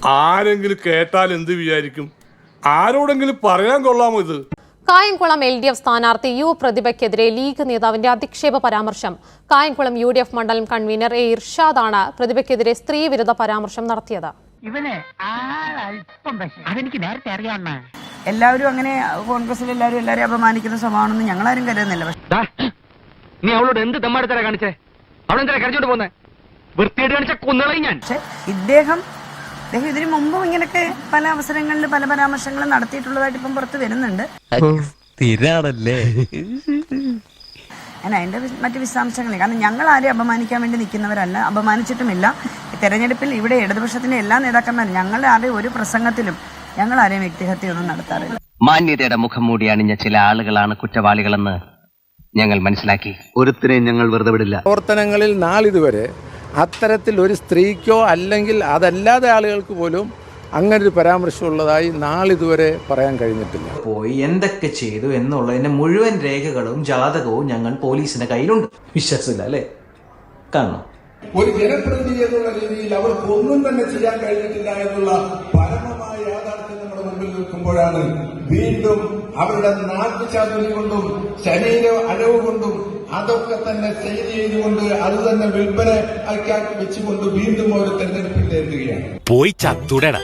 ആരെങ്കിലും കേട്ടാൽ എന്ത് വിചാരിക്കും? ആരോടെങ്കിലും പറയാൻ കൊള്ളാമോ ഇത്? കായംകുളം LDF സ്ഥാനാർത്ഥി യു പ്രതിഭയ്ക്കെതിരെ ലീഗ് നേതാവിന്റെ അധിക്ഷേപ പരാമർശം. കായംകുളം UDF മണ്ഡലം കൺവീനർ A ഇർഷാദാണ് പ്രതിഭയ്ക്കെതിരെ സ്ത്രീവിരുദ്ധ പരാമർശം നടത്തിയത്. എല്ലാവരും അങ്ങനെ കോൺഗ്രസിൽ എല്ലാവരും അപമാനിക്കുന്ന സ്വഭാവമാണെന്ന് ഞങ്ങളാരും കരുതുന്നില്ല. നീ അവളോട് എന്ത് തെമ്മാടിത്തരാ കാണിച്ചേ? അവളെന്താ കരഞ്ഞോണ്ട് പോന്നെ? വൃത്തിയായിട്ട് കാണിച്ച കൊന്നുകളയും ഞാൻ. പക്ഷെ ഇദ്ദേഹം ഇതിനു മുമ്പും ഇങ്ങനൊക്കെ പല അവസരങ്ങളിൽ പല പരാമർശങ്ങളും നടത്തിയിട്ടുള്ളതായിട്ട് ഇപ്പം പുറത്ത് വരുന്നുണ്ട്. അതിന്റെ മറ്റു വിശദാംശങ്ങൾ, കാരണം ഞങ്ങൾ ആരെയും അപമാനിക്കാൻ വേണ്ടി നിൽക്കുന്നവരല്ല, അപമാനിച്ചിട്ടുമില്ല. തെരഞ്ഞെടുപ്പിൽ ഇവിടെ ഇടതുപക്ഷത്തിന്റെ എല്ലാ നേതാക്കന്മാരും ഞങ്ങളുടെ ആരെയും ഒരു പ്രസംഗത്തിലും ഞങ്ങൾ ആരെയും വ്യക്തിഹത്യൊന്നും നടത്താറില്ല. മാന്യതയുടെ മുഖം മൂടി അണിഞ്ഞ ചില ആളുകളാണ് കുറ്റവാളികളെന്ന് ഞങ്ങൾ മനസ്സിലാക്കി. ഒരുത്തിനെയും ഞങ്ങൾ വെറുതെ വിടില്ല. പ്രവർത്തനങ്ങളിൽ നാളിതുവരെ അത്തരത്തിൽ ഒരു സ്ത്രീക്കോ അല്ലെങ്കിൽ അതല്ലാതെ ആളുകൾക്ക് പോലും അങ്ങനൊരു പരാമർശമുള്ളതായി നാളിതുവരെ പറയാൻ കഴിഞ്ഞിട്ടില്ല. പോയി എന്തൊക്കെ ചെയ്തു എന്നുള്ളതിന്റെ മുഴുവൻ രേഖകളും ജാതകവും ഞങ്ങൾ പോലീസിന്റെ കയ്യിലുണ്ട്. വിശ്വാസമില്ല അല്ലേ? കാണണം. ഒരു ജനപ്രതിനിധി എന്നുള്ള രീതിയിൽ അവർക്ക് ഒന്നും തന്നെ ചെയ്യാൻ കഴിഞ്ഞിട്ടില്ല എന്നുള്ള പരമമായ യാഥാർത്ഥ്യം നമ്മുടെ മുമ്പിൽ നിൽക്കുമ്പോഴാണ് വീണ്ടും അവരുടെ നാട്ടുചാതുരി കൊണ്ടും ശരീര അലവ് കൊണ്ടും അതൊക്കെ തന്നെ സെയിൽ ചെയ്തുകൊണ്ട് അത് തന്നെ വിൽപ്പന വെച്ചുകൊണ്ട് വീണ്ടും ഒരു തെരഞ്ഞെടുപ്പിൽ നേരിടുകയാണ്. പോയി ചത്തുടടാ.